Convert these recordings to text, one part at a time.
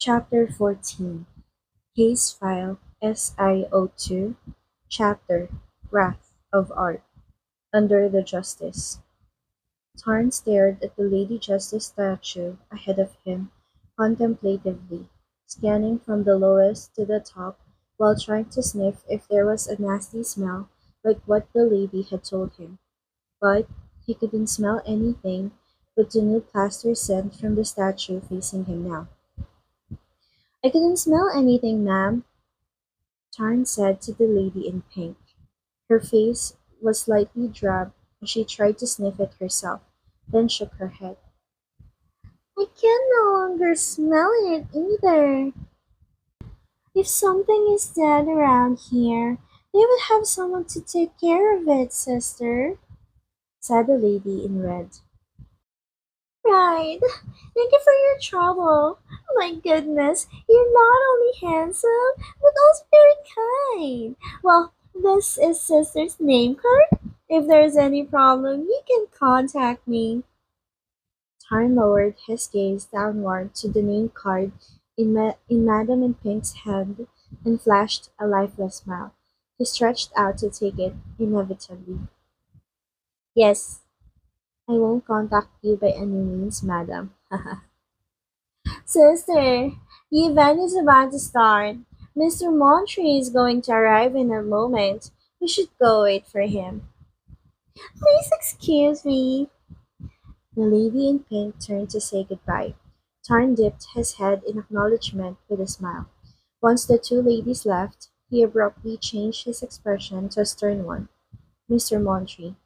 Chapter 14 Case File SIO2 Chapter Wrath of Art Under the Justice. Tarn stared at the Lady Justice statue ahead of him contemplatively, scanning from the lowest to the top while trying to sniff if there was a nasty smell like what the lady had told him. But he couldn't smell anything but the new plaster scent from the statue facing him now. "I couldn't smell anything, ma'am," Tarn said to the lady in pink. Her face was slightly drab as she tried to sniff it herself, then shook her head. "I can no longer smell it either. If something is dead around here, they would have someone to take care of it, sister," said the lady in red. "Right. Thank you for your trouble. My goodness, you're not only handsome, but also very kind. Well, this is sister's name card. If there's any problem, you can contact me." Tarn lowered his gaze downward to the name card in Madam in Pink's hand and flashed a lifeless smile. He stretched out to take it, inevitably. "Yes, I won't contact you by any means, madam." "Sister, the event is about to start. Mr. Montry is going to arrive in a moment. We should go wait for him." "Please excuse me." The lady in pink turned to say goodbye. Tarn dipped his head in acknowledgement with a smile. Once the two ladies left, he abruptly changed his expression to a stern one. "Mr. Montry,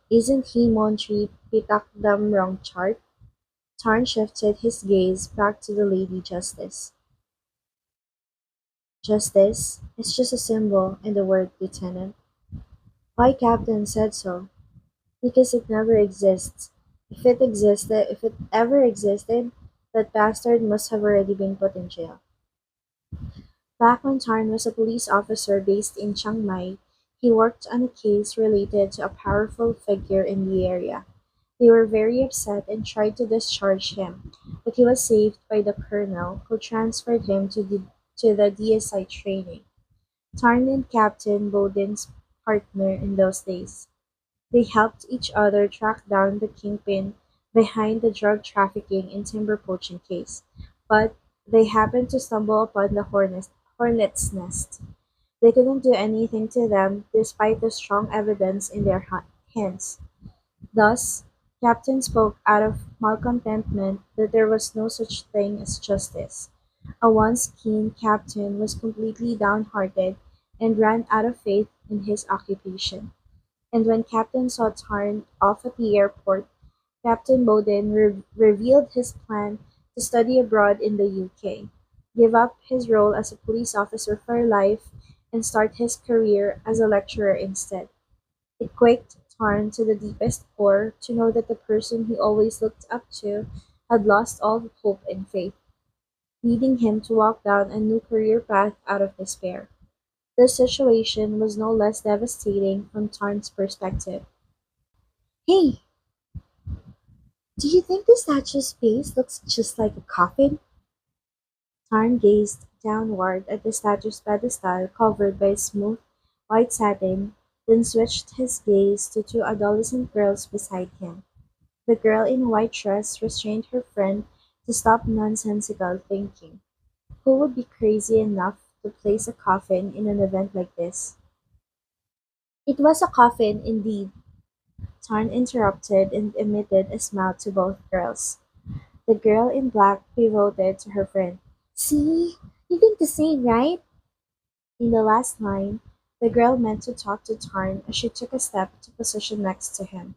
isn't he Montry Pitakdam wrong chart?" Tarn shifted his gaze back to the Lady Justice. "Justice is just a symbol in the word, Lieutenant." "Why Captain said so?" "Because it never exists. If it ever existed, that bastard must have already been put in jail." Back when Tarn was a police officer based in Chiang Mai, he worked on a case related to a powerful figure in the area. They were very upset and tried to discharge him, but he was saved by the colonel, who transferred him to the DSI training. Tarn and Captain Bowden's partner in those days. They helped each other track down the kingpin behind the drug trafficking and timber poaching case, but they happened to stumble upon the hornet's nest. They couldn't do anything to them despite the strong evidence in their hands. Thus, Captain spoke out of malcontentment that there was no such thing as justice. A once keen captain was completely downhearted and ran out of faith in his occupation. And when Captain saw Tarn off at the airport, Captain Bowden revealed his plan to study abroad in the UK, give up his role as a police officer for life, and start his career as a lecturer instead. It quaked Tarn to the deepest core to know that the person he always looked up to had lost all hope and faith, leading him to walk down a new career path out of despair. The situation was no less devastating from Tarn's perspective. "Hey, do you think the statue's face looks just like a coffin?" Tarn gazed downward at the statue's pedestal covered by smooth, white satin, then switched his gaze to two adolescent girls beside him. The girl in a white dress restrained her friend to stop nonsensical thinking. Who would be crazy enough to place a coffin in an event like this? "It was a coffin, indeed," Tarn interrupted and emitted a smile to both girls. The girl in black pivoted to her friend. "See? You think the same, right?" In the last line, the girl meant to talk to Tarn as she took a step to position next to him.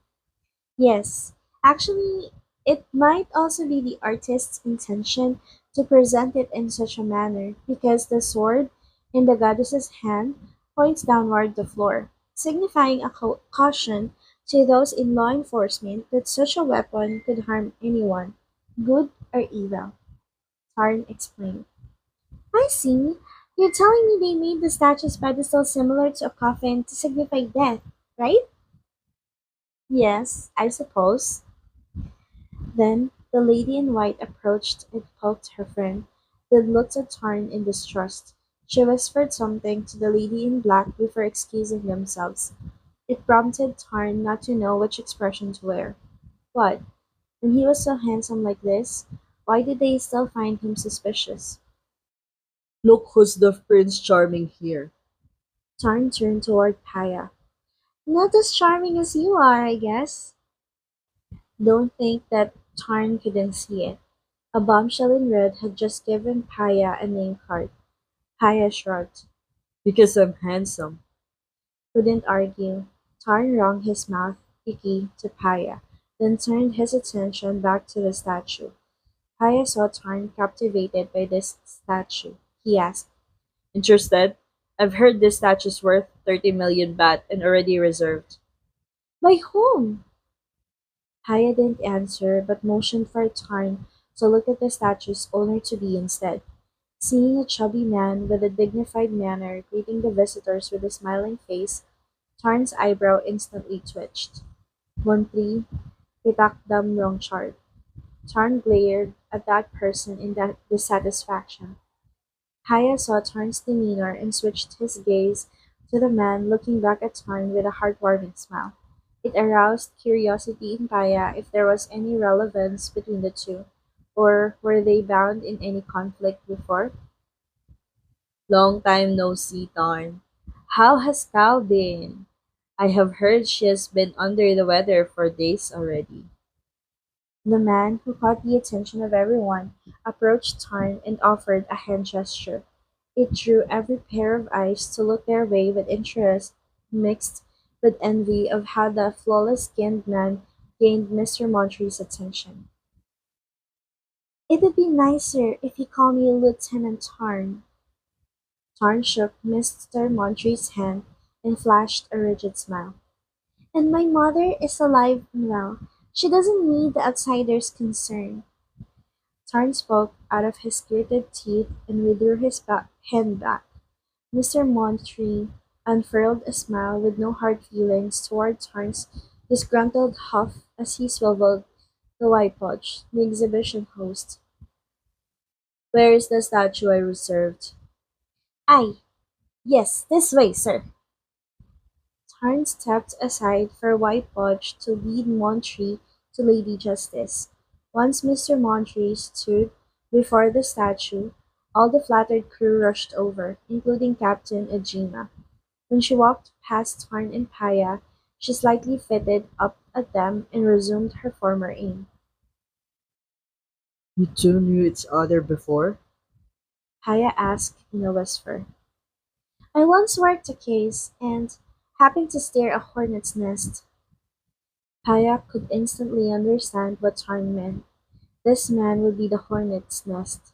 "Yes, actually, it might also be the artist's intention to present it in such a manner, because the sword in the goddess's hand points downward the floor, signifying a caution to those in law enforcement that such a weapon could harm anyone, good or evil," Tarn explained. "I see. You're telling me they made the statue's pedestal similar to a coffin to signify death, right?" "Yes, I suppose." Then the lady in white approached and poked her friend. then looked at Tarn in distrust. She whispered something to the lady in black before excusing themselves. It prompted Tarn not to know which expression to wear. What? When he was so handsome like this, why did they still find him suspicious? Look who's the Prince Charming here. Tarn turned toward Paya. Not as charming as you are, I guess. Don't think that Tarn couldn't see it. A bombshell in red had just given Paya a name card. Paya shrugged. Because I'm handsome. Couldn't argue. Tarn wrung his mouth icky to Paya, then turned his attention back to the statue. Paya saw Tarn captivated by this statue. He asked, Interested? I've heard this statue's worth 30 million baht and already reserved. by whom? Paya didn't answer, but motioned for Tarn to look at the statue's owner-to-be instead. Seeing a chubby man with a dignified manner greeting the visitors with a smiling face, Tarn's eyebrow instantly twitched. Montri, Pitakdam Rongchard. Tarn glared at that person in that dissatisfaction. Haya saw Tarn's demeanor and switched his gaze to the man looking back at Tarn with a heartwarming smile. It aroused curiosity in Paya if there was any relevance between the two, or were they bound in any conflict before? Long time no see, Tarn. How has Cal been? I have heard she has been under the weather for days already. The man, who caught the attention of everyone, approached Tarn and offered a hand gesture. It drew every pair of eyes to look their way with interest mixed with envy of how the flawless-skinned man gained Mr. Montree's attention. "It'd be nicer if you call me Lieutenant Tarn." Tarn shook Mr. Montree's hand and flashed a rigid smile. "And my mother is alive and well. She doesn't need the outsider's concern." Tarn spoke out of his gritted teeth and withdrew his hand back. Mr. Montreal unfurled a smile with no hard feelings toward Tarn's disgruntled huff as he swiveled the Wypoch, the exhibition host. Where is the statue I reserved? "Aye, yes, this way, sir." Tarn stepped aside for Whitebush to lead Montreal to Lady Justice. Once Mr. Montreal stood before the statue, all the flattered crew rushed over, including Captain Ejima. When she walked past Tarn and Paya, she slightly fitted up at them and resumed her former aim. You two knew each other before? Paya asked in a whisper. "I once worked a case, and happened to steer a hornet's nest." Paya could instantly understand what Tarn meant. This man would be the hornet's nest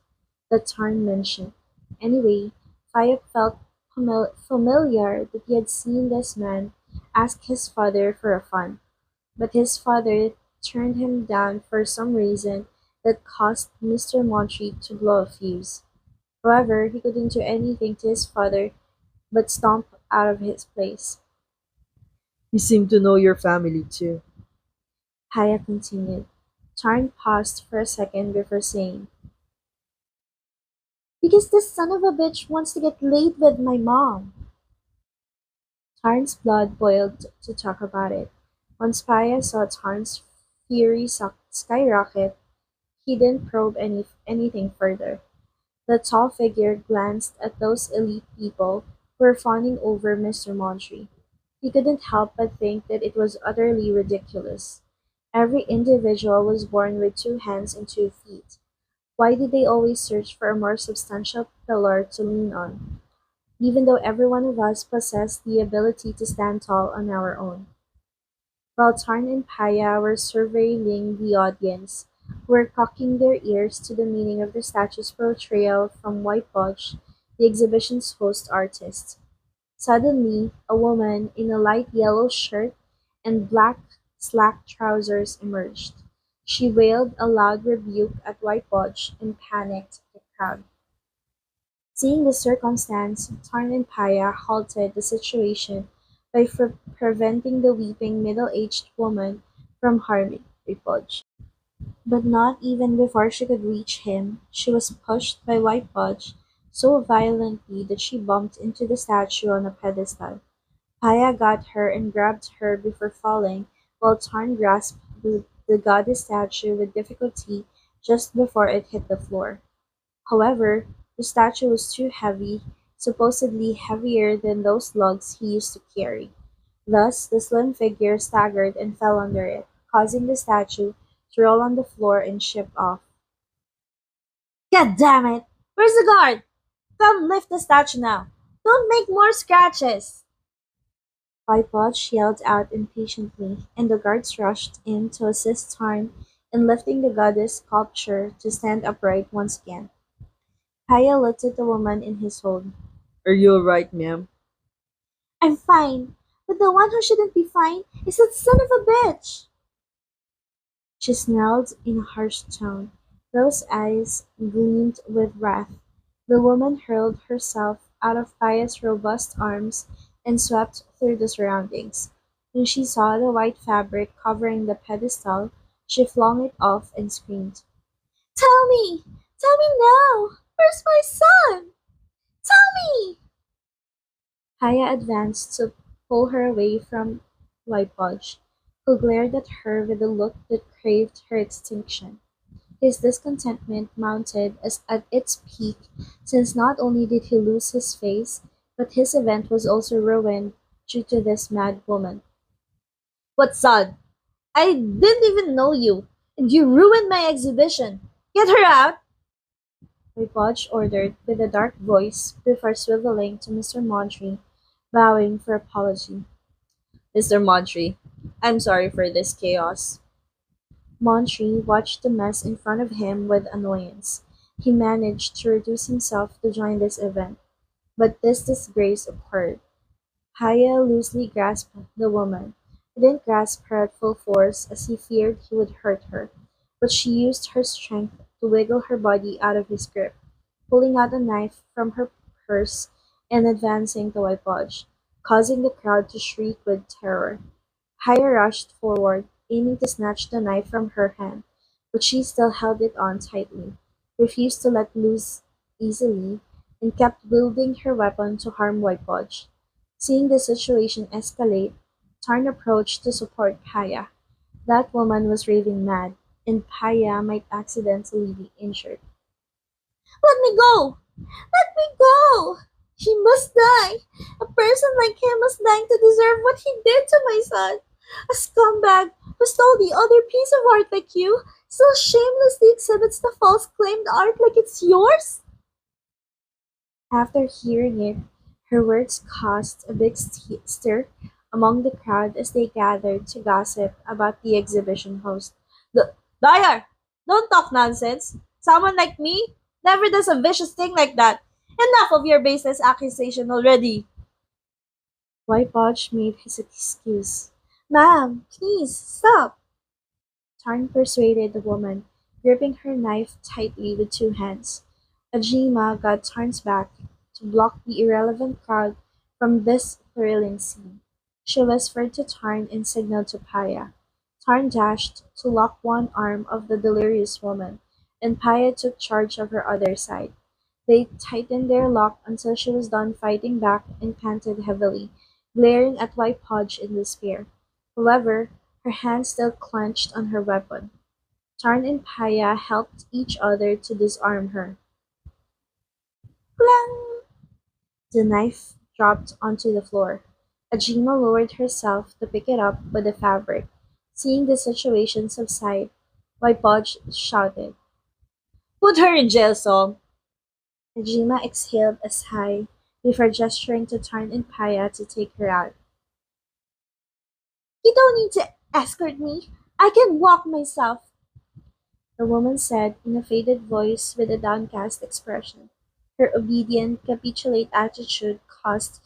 that Tarn mentioned. Anyway, Paya felt familiar that he had seen this man ask his father for a fund, but his father turned him down for some reason that caused Mr. Montreal to blow a fuse. However, he couldn't do anything to his father but stomp out of his place. You seem to know your family too. Haya continued. Tarn paused for a second before saying, "Because this son of a bitch wants to get laid with my mom." Tarn's blood boiled to talk about it. Once Paya saw Tarn's fury skyrocket, he didn't probe anything further. The tall figure glanced at those elite people who were fawning over Mr. Montreal. He couldn't help but think that it was utterly ridiculous. Every individual was born with 2 hands and 2 feet. Why did they always search for a more substantial pillar to lean on, even though every one of us possessed the ability to stand tall on our own? While Tarn and Paya were surveilling the audience, were cocking their ears to the meaning of the statue's portrayal from Whitebush, the exhibition's host artist. Suddenly, a woman in a light yellow shirt and black slack trousers emerged. She wailed a loud rebuke at Whitebush and panicked the crowd. Seeing the circumstance, Tarn and Paya halted the situation by preventing the weeping middle-aged woman from harming Whitebush. But not even before she could reach him, she was pushed by White Budge so violently that she bumped into the statue on a pedestal. Paya got her and grabbed her before falling, while Tarn grasped the goddess statue with difficulty just before it hit the floor. However, the statue was too heavy, supposedly heavier than those lugs he used to carry. Thus, the slim figure staggered and fell under it, causing the statue to roll on the floor and ship off. God damn it! Where's the guard? Come lift the statue now! Don't make more scratches! Whitewash yelled out impatiently, and the guards rushed in to assist Tarn in lifting the goddess sculpture to stand upright once again. Kaya looked at the woman in his hold. Are you alright, ma'am? I'm fine, but the one who shouldn't be fine is that son of a bitch! She snarled in a harsh tone. Those eyes gleamed with wrath. The woman hurled herself out of Kaya's robust arms and swept through the surroundings. When she saw the white fabric covering the pedestal, she flung it off and screamed. Tell me! Tell me now! Where's my son? Tell me! Kaya advanced to pull her away from Whitebudge, who glared at her with a look that craved her extinction. His discontentment mounted as at its peak, since not only did he lose his face, but his event was also ruined due to this mad woman. What son? I didn't even know you, and you ruined my exhibition. Get her out! Whitebudge ordered with a dark voice before swiveling to Mr. Mondry, bowing for apology. Mr. Montry, I'm sorry for this chaos. Montry watched the mess in front of him with annoyance. He managed to reduce himself to join this event, but this disgrace occurred. Haya loosely grasped the woman. He didn't grasp her at full force as he feared he would hurt her, but she used her strength to wiggle her body out of his grip, pulling out a knife from her purse and advancing to Wipodge, causing the crowd to shriek with terror. Haya rushed forward, aiming to snatch the knife from her hand, but she still held it on tightly, refused to let loose easily, and kept wielding her weapon to harm Wipodge. Seeing the situation escalate, Tarn approached to support Haya. That woman was raving mad, and Haya might accidentally be injured. Let me go! Let me go! He must die! A person like him must die to deserve what he did to my son! A scumbag who stole the other piece of art like you still shamelessly exhibits the false claimed art like it's yours? After hearing it, her words caused a big stir among the crowd as they gathered to gossip about the exhibition host. Dyer! Don't talk nonsense. Someone like me never does a vicious thing like that. Enough of your baseless accusation already. Whitewash made his excuse. Ma'am, please, stop! Tarn persuaded the woman, gripping her knife tightly with two hands. Ajima got Tarn's back to block the irrelevant crowd from this thrilling scene. She whispered to Tarn and signaled to Paya. Tarn dashed to lock one arm of the delirious woman, and Paya took charge of her other side. They tightened their lock until she was done fighting back and panted heavily, glaring at White Podge in despair. However, her hand still clenched on her weapon. Tarn and Paya helped each other to disarm her. Clang! The knife dropped onto the floor. Ajima lowered herself to pick it up with the fabric. Seeing the situation subside, Waipoj shouted. Put her in jail, Song. Ajima exhaled a sigh before gesturing to Tarn and Paya to take her out. You don't need to escort me. I can walk myself, the woman said in a faded voice with a downcast expression. Her obedient, capitulate attitude caused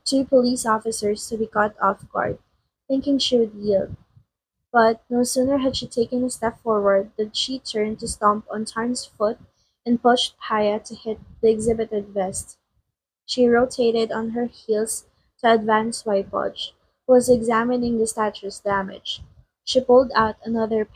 two police officers to be caught off guard, thinking she would yield. But no sooner had she taken a step forward than she turned to stomp on Tarn's foot and pushed Paya to hit the exhibited vest. She rotated on her heels to advance Wipodge, who was examining the statue's damage. She pulled out another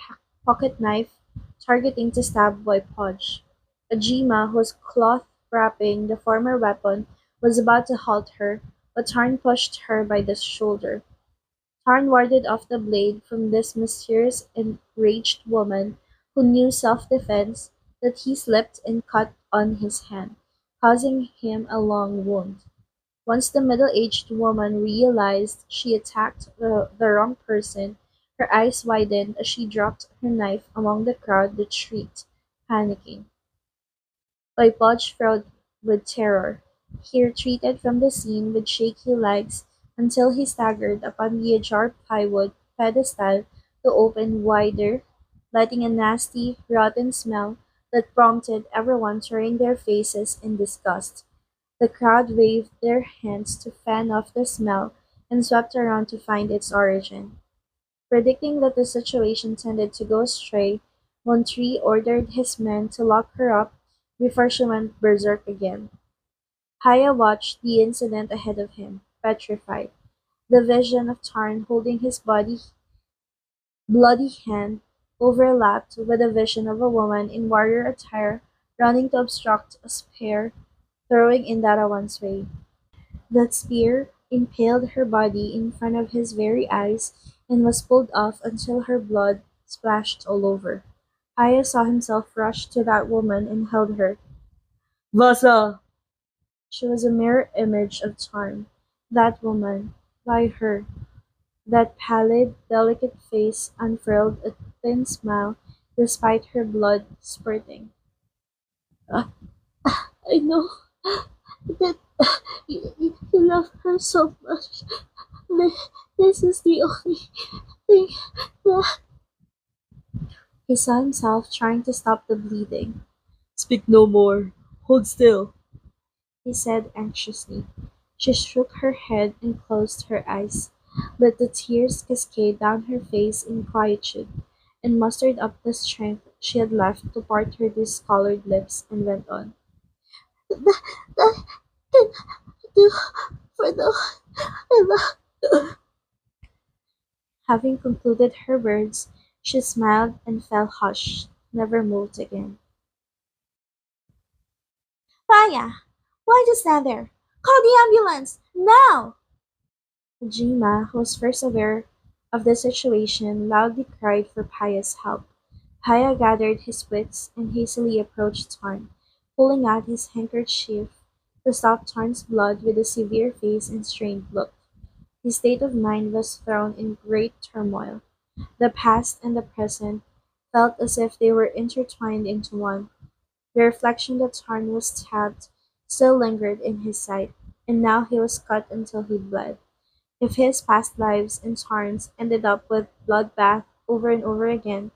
pocket knife targeting to stab Boy Podge. Ajima, who was cloth wrapping the former weapon, was about to halt her, but Tarn pushed her by the shoulder. Tarn warded off the blade from this mysterious enraged woman who knew self-defense, that he slipped and cut on his hand, causing him a long wound. Once the middle-aged woman realized she attacked the wrong person, her eyes widened as she dropped her knife among the crowd that shrieked, panicking. Vipage frowned with terror. He retreated from the scene with shaky legs until he staggered upon the ajar plywood pedestal to open wider, letting a nasty, rotten smell that prompted everyone turning their faces in disgust. The crowd waved their hands to fan off the smell and swept around to find its origin. Predicting that the situation tended to go astray, Montri ordered his men to lock her up before she went berserk again. Haya watched the incident ahead of him, petrified. The vision of Tarn holding his bloody hand overlapped with a vision of a woman in warrior attire running to obstruct a spear throwing Indarawan's way. That spear impaled her body in front of his very eyes and was pulled off until her blood splashed all over. Aya saw himself rush to that woman and held her. Vasa! She was a mirror image of charm. That woman, by her, that pallid, delicate face unfurled a thin smile despite her blood spurting. "Ah, I know that you love her so much. This is the only thing that he saw himself trying to stop the bleeding. Speak no more. Hold still. He said anxiously. She shook her head and closed her eyes, let the tears cascade down her face in quietude, and mustered up the strength she had left to part her discolored lips and went on. That can do for the I love. Having concluded her words, she smiled and fell hushed, never moved again. Faya, why just stand there? Call the ambulance! Now! Jima, who was first aware of the situation, loudly cried for Paya's help. Paya gathered his wits and hastily approached Tarn, pulling out his handkerchief to stop Tarn's blood with a severe face and strained look. His state of mind was thrown in great turmoil. The past and the present felt as if they were intertwined into one. The reflection that Tarn was stabbed still lingered in his sight, and now he was cut until he bled. If his past lives and Tarn's ended up with bloodbath over and over again,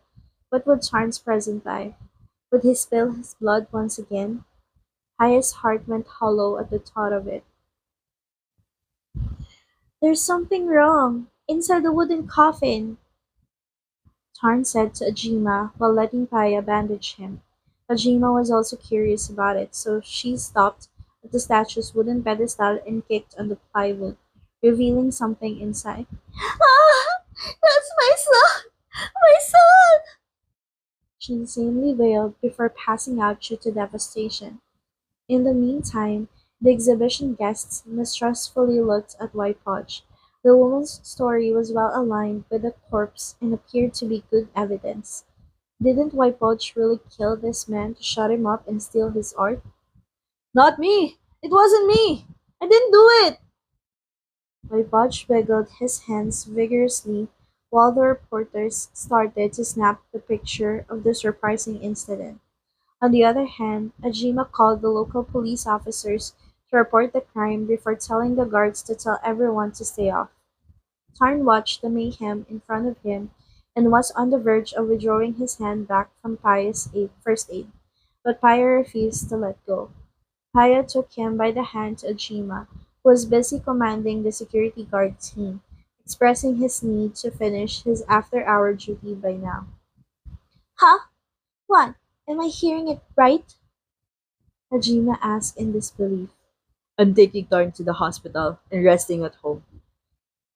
what would Tarn's present life? Would he spill his blood once again? Haya's heart went hollow at the thought of it. There's something wrong inside the wooden coffin, Tarn said to Ajima while letting Paya bandage him. Ajima was also curious about it, so she stopped at the statue's wooden pedestal and kicked on the plywood, revealing something inside. Ah! That's my son! My son! She insanely wailed before passing out due to devastation. In the meantime, the exhibition guests mistrustfully looked at White Podge. The woman's story was well aligned with the corpse and appeared to be good evidence. Didn't White Podge really kill this man to shut him up and steal his art? Not me! It wasn't me! I didn't do it! White Podge wiggled his hands vigorously while the reporters started to snap the picture of the surprising incident. On the other hand, Ajima called the local police officers to report the crime before telling the guards to tell everyone to stay off. Tarn watched the mayhem in front of him and was on the verge of withdrawing his hand back from Paya's first aid, but Paya refused to let go. Paya took him by the hand to Ajima, who was busy commanding the security guard team, expressing his need to finish his after-hour duty by now. Huh? What? Am I hearing it right? Hajime asked in disbelief. I'm taking Tarn to the hospital and resting at home.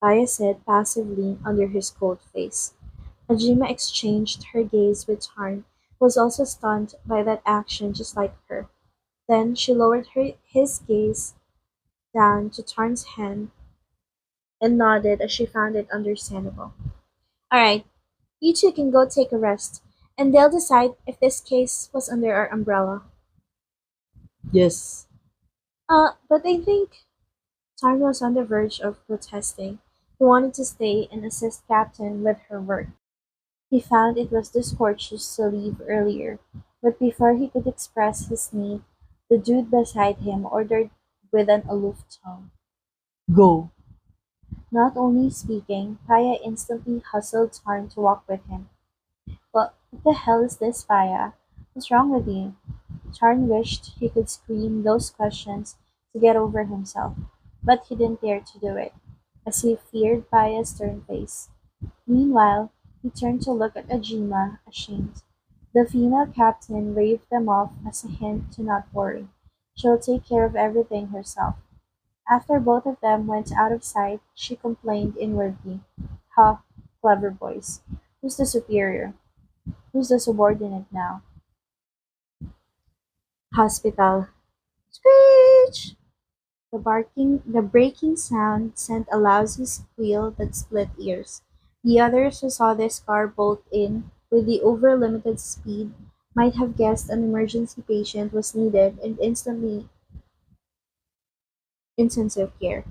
Aya said passively under his cold face. Hajime exchanged her gaze with Tarn was also stunned by that action just like her. Then she lowered his gaze down to Tarn's hand and nodded as she found it understandable. All right, you two can go take a rest, and they'll decide if this case was under our umbrella. Yes. But I think Tarn was on the verge of protesting. He wanted to stay and assist Captain with her work. He found it was discourteous to leave earlier, but before he could express his need, the dude beside him ordered with an aloof tone. Go. Not only speaking, Paya instantly hustled Tarn to walk with him. What the hell is this, Paya? What's wrong with you? Tarn wished he could scream those questions to get over himself, but he didn't dare to do it, as he feared Paya's stern face. Meanwhile, he turned to look at Ajima, ashamed. The female captain waved them off as a hint to not worry. She'll take care of everything herself. After both of them went out of sight, she complained inwardly. Ha, clever boys. Who's the superior? Who's the subordinate now? Hospital. Screech! The breaking sound sent a lousy squeal that split ears. The others who saw this car bolt in with the over-limited speed might have guessed an emergency patient was needed and instantly intensive care.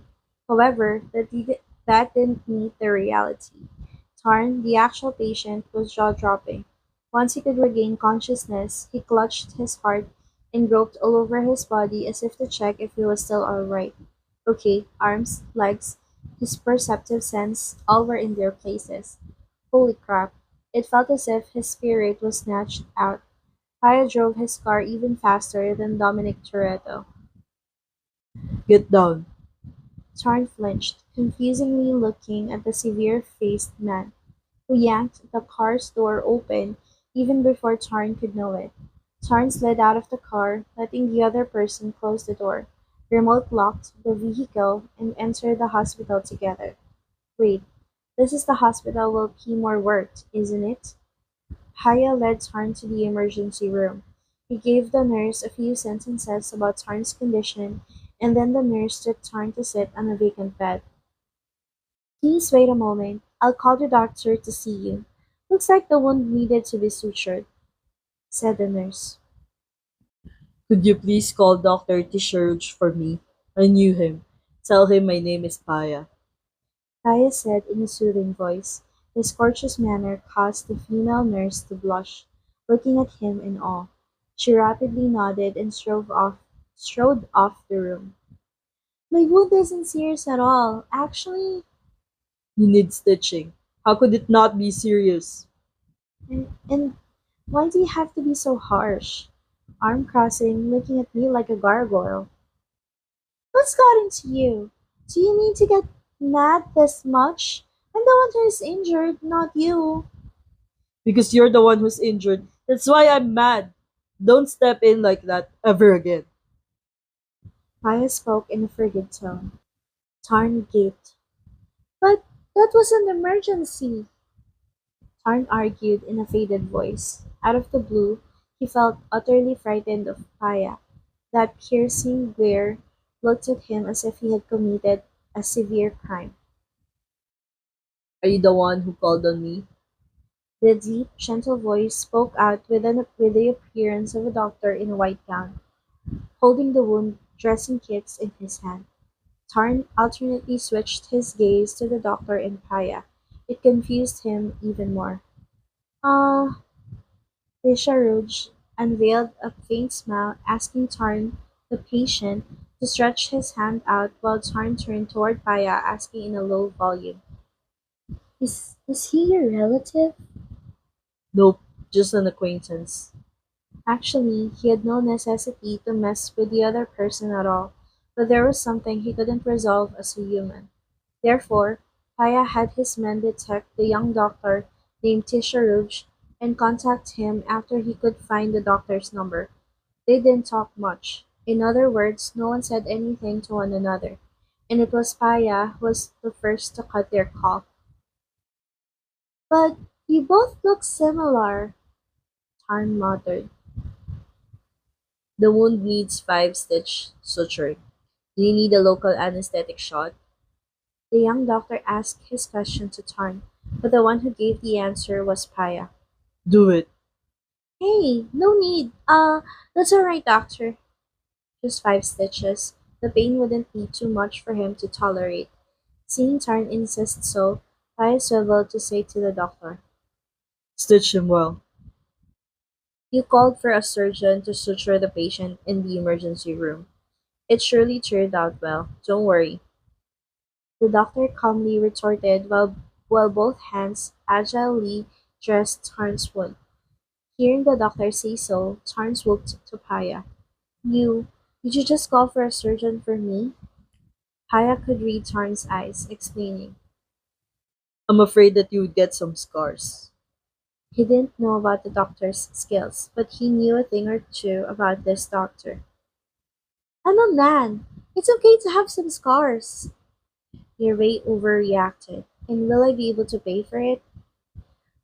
However, that didn't meet the reality. Tarn, the actual patient, was jaw-dropping. Once he could regain consciousness, he clutched his heart and groped all over his body as if to check if he was still alright. Okay, arms, legs, his perceptive sense, all were in their places. Holy crap. It felt as if his spirit was snatched out. Paya drove his car even faster than Dominic Toretto. Get down. Tarn flinched, confusingly looking at the severe-faced man, who yanked the car's door open even before Tarn could know it. Tarn slid out of the car, letting the other person close the door, remote locked the vehicle, and entered the hospital together. Wait, this is the hospital where Kimor worked, isn't it? Haya led Tarn to the emergency room. He gave the nurse a few sentences about Tarn's condition, and then the nurse took Tarn to sit on a vacant bed. Please wait a moment. I'll call the doctor to see you. Looks like the wound needed to be sutured, said the nurse. Could you please call Dr. Tisharuch for me? I knew him. Tell him my name is Paya. Haya said in a soothing voice. His courteous manner caused the female nurse to blush, looking at him in awe. She rapidly nodded and strode off the room. My wound isn't serious at all. Actually, You need stitching. How could it not be serious? and why do you have to be so harsh? Arm crossing, looking at me like a gargoyle. What's got into you? Do you need to get mad this much? I'm the one who is injured, not you. Because you're the one who's injured. That's why I'm mad. Don't step in like that ever again. Maya spoke in a frigid tone. Tarn gaped. But that was an emergency. Tarn argued in a faded voice. Out of the blue, he felt utterly frightened of Paya. That piercing glare looked at him as if he had committed a severe crime. Are you the one who called on me? The deep, gentle voice spoke out with the appearance of a doctor in a white gown, holding the wound dressing kits in his hand. Tarn alternately switched his gaze to the doctor and Paya. It confused him even more. Ah, Risharuj unveiled a faint smile, asking Tarn, the patient, to stretch his hand out while Tarn turned toward Paya, asking in a low volume, Is he your relative? Nope, just an acquaintance. Actually, he had no necessity to mess with the other person at all, but there was something he couldn't resolve as a human. Therefore, Paya had his men detect the young doctor named Tisharuj and contact him after he could find the doctor's number. They didn't talk much. In other words, no one said anything to one another, and it was Paya who was the first to cut their call. But you both look similar, Tarn muttered. The wound needs 5-stitch suturing. Do you need a local anesthetic shot? The young doctor asked his question to Tarn, but the one who gave the answer was Paya. Do it. Hey, no need. That's alright, doctor. Just 5 stitches. The pain wouldn't be too much for him to tolerate. Seeing Tarn insist so, Paya swiveled to say to the doctor, Stitch him well. You called for a "You surgeon to suture the patient in the emergency room. It surely turned out well. Don't worry. The doctor calmly retorted while both hands agilely dressed Tarn's wound. Hearing the doctor say so, Tarn swooped to Paya. You, did you just call for a surgeon for me? Paya could read Tarn's eyes, explaining. I'm afraid that you would get some scars. He didn't know about the doctor's skills, but he knew a thing or two about this doctor. I'm a man. It's okay to have some scars. You're way overreacted. And will I be able to pay for it?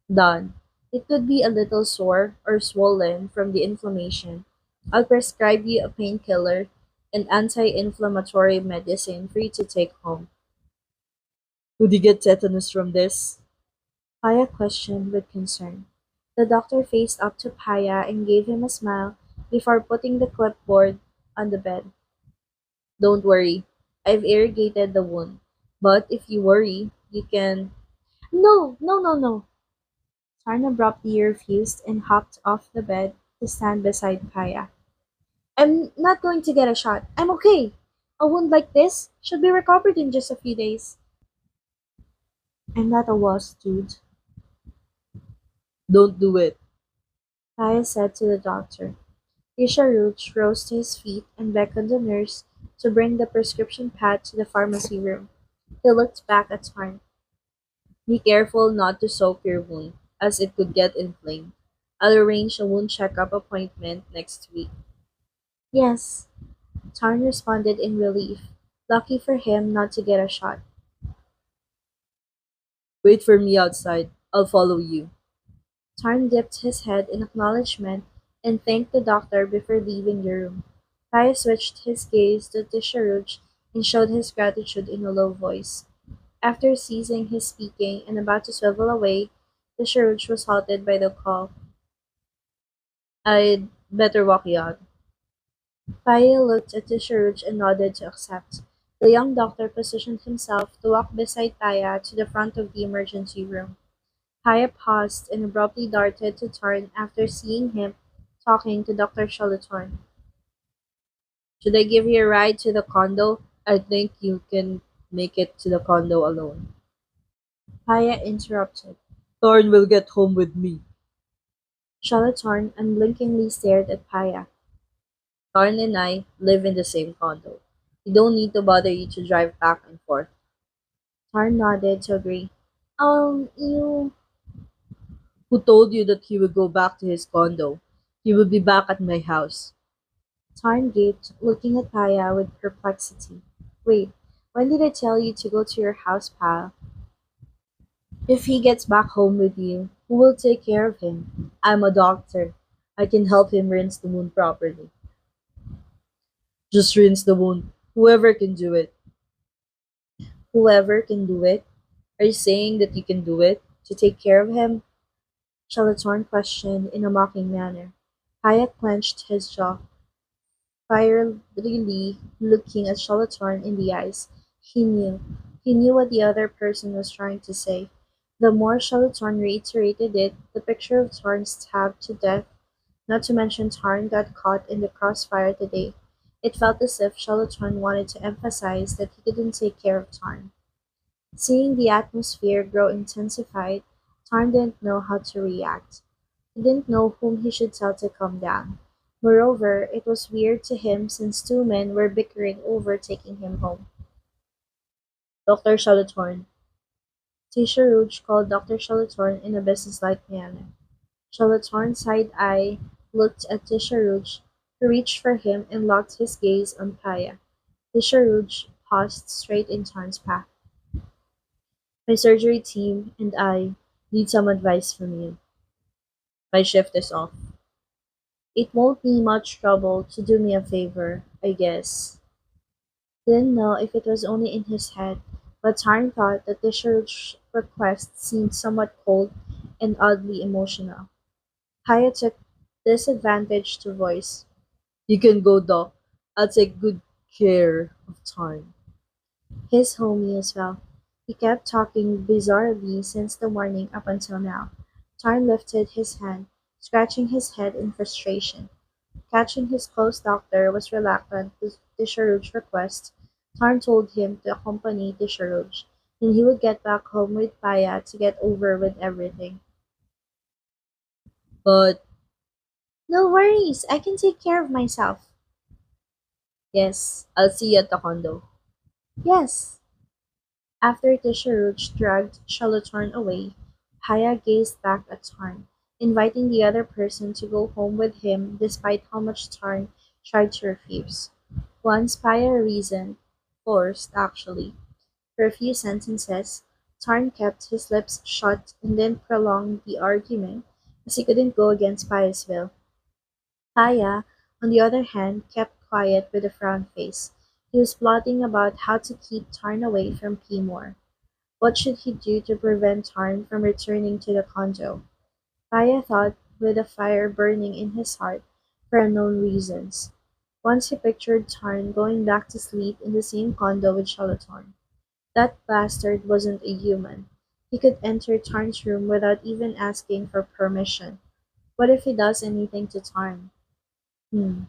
Done. It could be a little sore or swollen from the inflammation. I'll prescribe you a painkiller and anti-inflammatory medicine for you to take home. Would you get tetanus from this? Paya questioned with concern. The doctor faced up to Paya and gave him a smile before putting the clipboard on the bed. Don't worry. I've irrigated the wound. But if you worry, you can. No, no, no, no. Tarn abruptly refused and hopped off the bed to stand beside Paya. I'm not going to get a shot. I'm okay. A wound like this should be recovered in just a few days. I'm not a wuss, dude, Don't do it. Paya said to the doctor. Isharuch rose to his feet and beckoned the nurse to bring the prescription pad to the pharmacy room. He looked back at Tarn. Be careful not to soak your wound, as it could get inflamed. I'll arrange a wound checkup appointment next week. Yes, Tarn responded in relief. Lucky for him not to get a shot. Wait for me outside. I'll follow you. Tarn dipped his head in acknowledgement and thanked the doctor before leaving the room. Paya switched his gaze to Tisharuch and showed his gratitude in a low voice. After ceasing his speaking and about to swivel away, Tisharuch was halted by the call. I'd better walk you out. Paya looked at Tisharuch and nodded to accept. The young doctor positioned himself to walk beside Paya to the front of the emergency room. Paya paused and abruptly darted to turn after seeing him talking to Dr. Shalatorn. Should I give you a ride to the condo? I think you can make it to the condo alone. Paya interrupted. Thorn will get home with me. Shalatorn unblinkingly stared at Paya. Thorn and I live in the same condo. We don't need to bother you to drive back and forth. Tarn nodded to agree. You... Who told you that he would go back to his condo? He will be back at my house. Tarn gaped, looking at Paya with perplexity. Wait, when did I tell you to go to your house, pal? If he gets back home with you, who will take care of him? I'm a doctor. I can help him rinse the wound properly. Just rinse the wound. Whoever can do it. Whoever can do it? Are you saying that you can do it? To take care of him? Shalatorn questioned in a mocking manner. Paya clenched his jaw, fierily looking at Shalatorn in the eyes. He knew. He knew what the other person was trying to say. The more Shalatorn reiterated it, the picture of Tarn stabbed to death, not to mention Tarn got caught in the crossfire today. It felt as if Shalatorn wanted to emphasize that he couldn't take care of Tarn. Seeing the atmosphere grow intensified, Tarn didn't know how to react. He didn't know whom he should tell to calm down. Moreover, it was weird to him since two men were bickering over taking him home. Dr. Shalatorn. Tisha Rouge called Dr. Shalatorn in a businesslike manner. Shalatorn's side eye looked at Tisha Rouge, who reached for him and locked his gaze on Paya. Tisha Rouge paused straight in Tarn's path. My surgery team and I need some advice from you. My shift is off. It won't be much trouble to do me a favor, I guess. Didn't know if it was only in his head, but Tarn thought that Tisha's request seemed somewhat cold and oddly emotional. Haya took disadvantage to voice. You can go, Doc. I'll take good care of time. His homie as well. He kept talking bizarrely since the morning up until now. Tarn lifted his hand, scratching his head in frustration. Catching his close doctor was reluctant to Tisharu's request. Tarn told him to accompany Tisharuj, and he would get back home with Paya to get over with everything. But No worries, I can take care of myself. yes, I'll see you at the condo. Yes. After Tisharuj dragged Shalatorn away, Paya gazed back at Tarn, inviting the other person to go home with him despite how much Tarn tried to refuse. Once Paya reasoned, forced actually, for a few sentences, Tarn kept his lips shut and then prolonged the argument, as he couldn't go against Paya's will. Paya, on the other hand, kept quiet with a frown face. He was plotting about how to keep Tarn away from Timor. What should he do to prevent Tarn from returning to the condo? Paya thought, with a fire burning in his heart for unknown reasons. Once he pictured Tarn going back to sleep in the same condo with Shalatorn. That bastard wasn't a human. He could enter Tarn's room without even asking for permission. What if he does anything to Tarn? Hmm.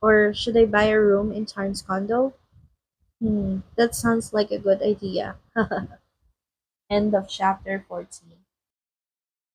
Or should I buy a room in Tarn's condo? That sounds like a good idea. End of chapter 14.